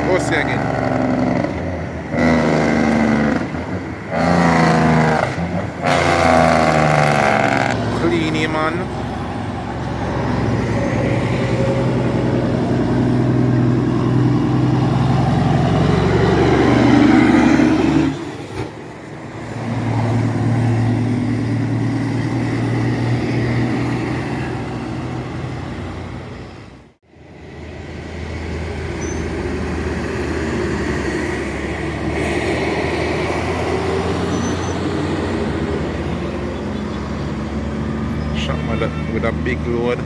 Oh, see again. Clean, man. Shot with a big load.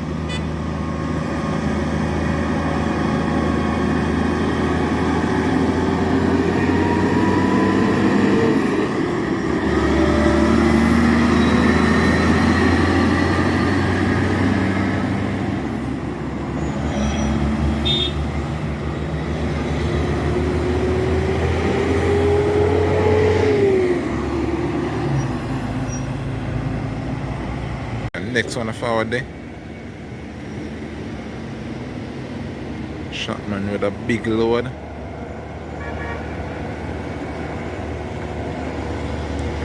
Next one forward there. Shot man with a big load.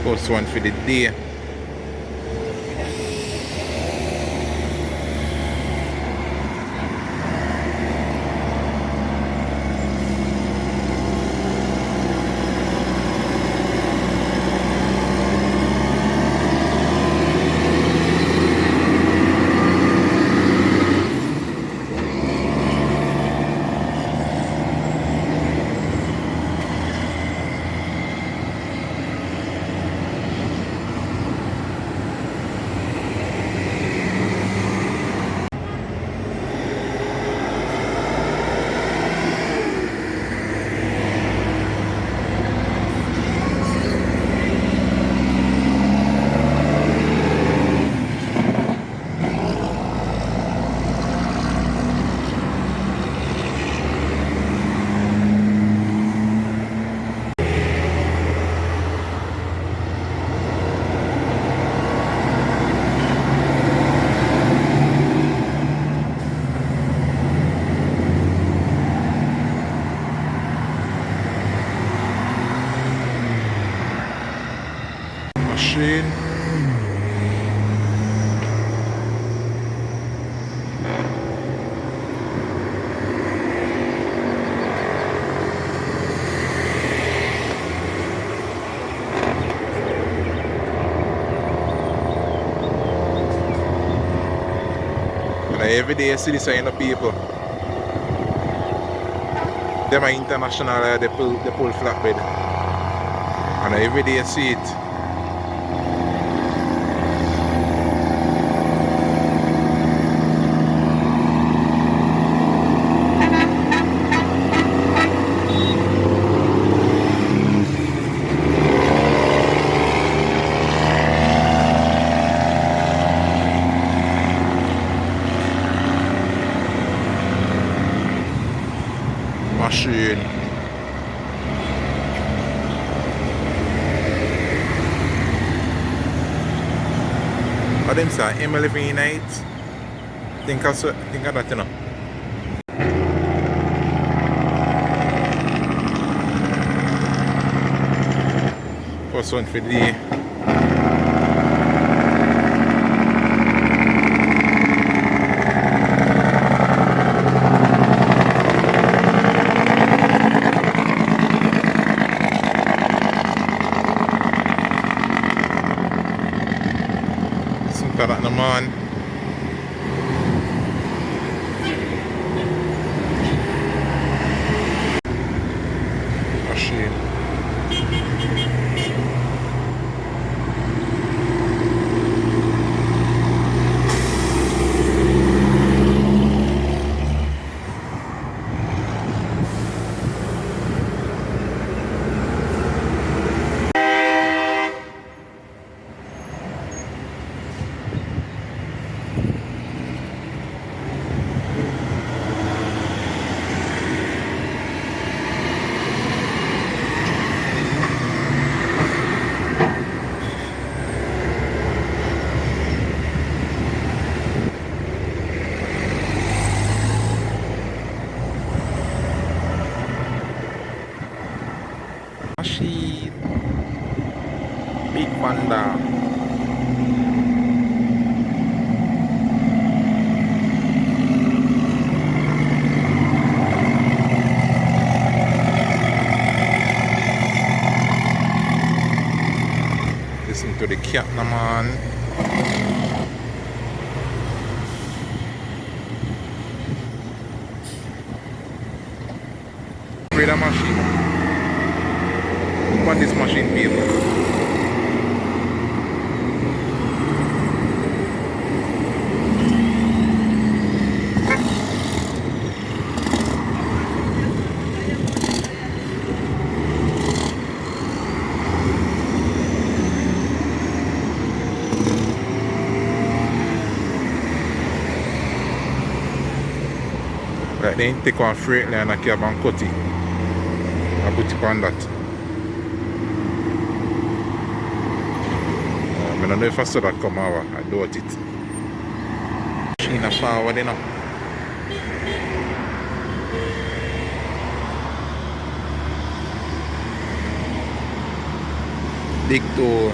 First one for the day. Machine. Every day you see this kind of people. Them are international, they pull flatbed. And every day you see it. Machine. What them say? M11 night? Think of that, you know. First one for the Tarak naman. Machine. Machine. Big Panda. Listen to the cat, no man. Afraid of machine. Look at this machine, people. Like they take one freight line and cab and cut it. I put it on that. I don't know if I saw that come over. I doubt it. Machine forward, you know. Big door.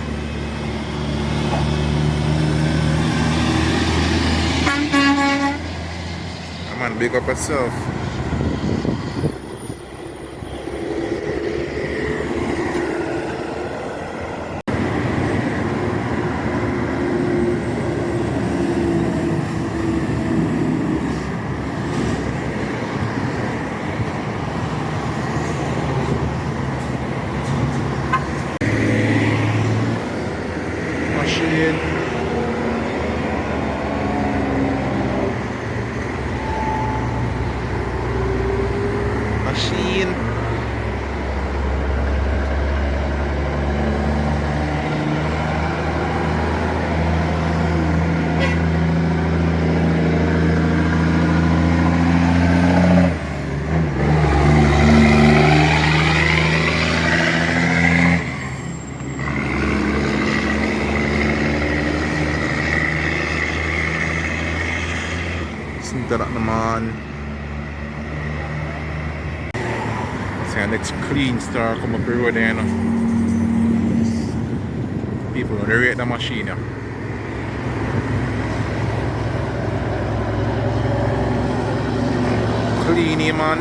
Man, big up yourself. Machine. Machine. Listen to that, man. See, next clean star come up the road there, you know. People gonna rate the machine, yeah. Clean, man.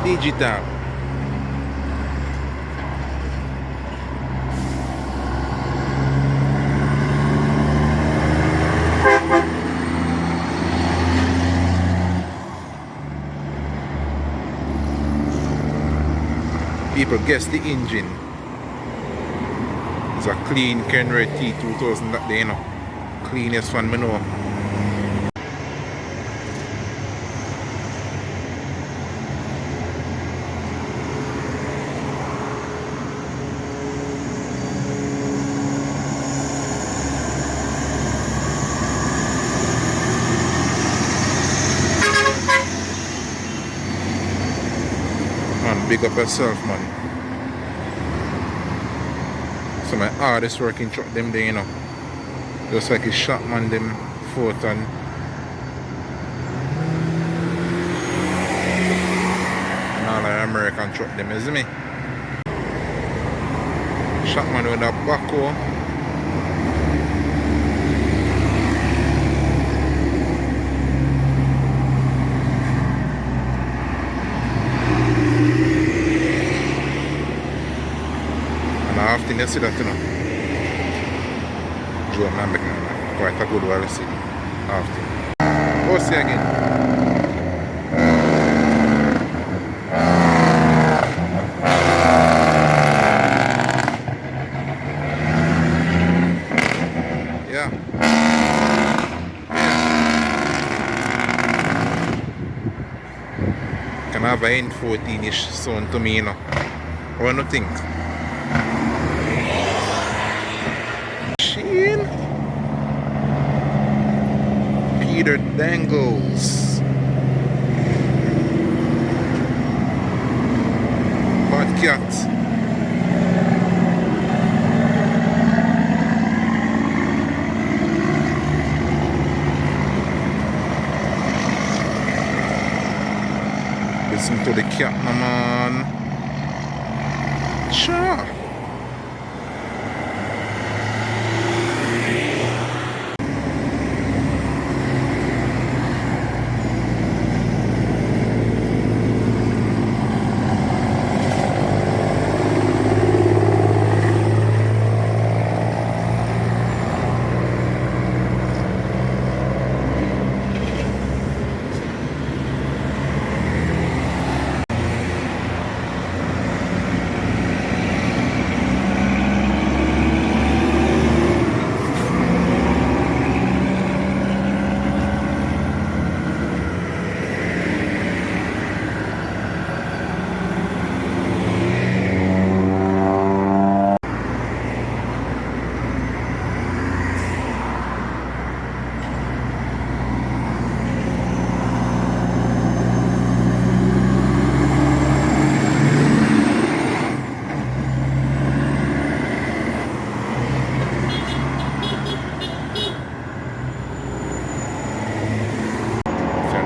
Digital. People guess the engine. It's a clean Kenworth T2000 that day, you know. Cleanest one I know. Man, big up yourself, man. So my hardest working truck them there, you know. Just like a shot man them 4 ton. And all the American truck them, you see me? Shot man with a backhoe. Often you see that, you know. Joe man making quite a good while you see. Often. Oh, see again. have a N14-ish sound to me, you know. What do you think? Sheen? Peter Dangles. Bad Cat. Listen to the cat, my man. Cha.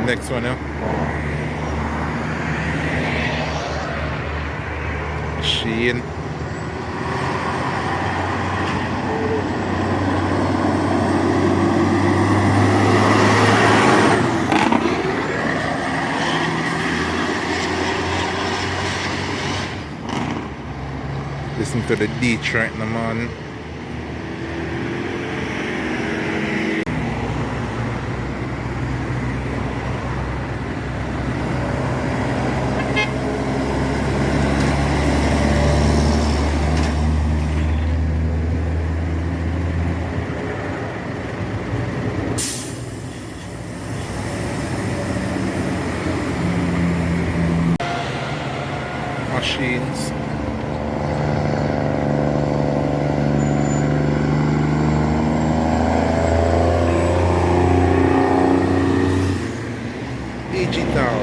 Next one, yeah. Sheen. Listen to the Detroit, no man. Machines. Digital.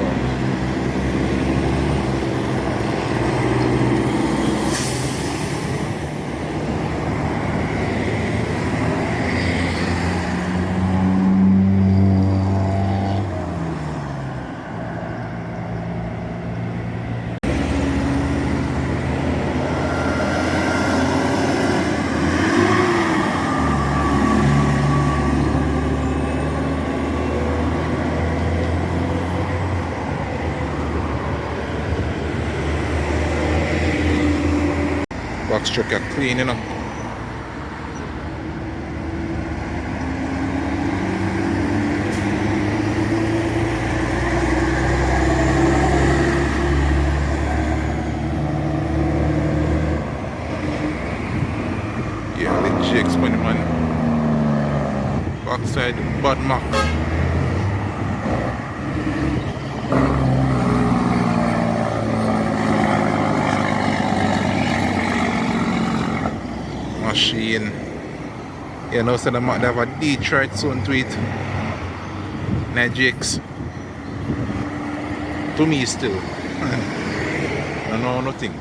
Box truck are clean, you know. Yeah, the GX money man. Backside Bad Mac. Machine. You know, so they have a Detroit sound to it. GX. To me still. I don't know nothing.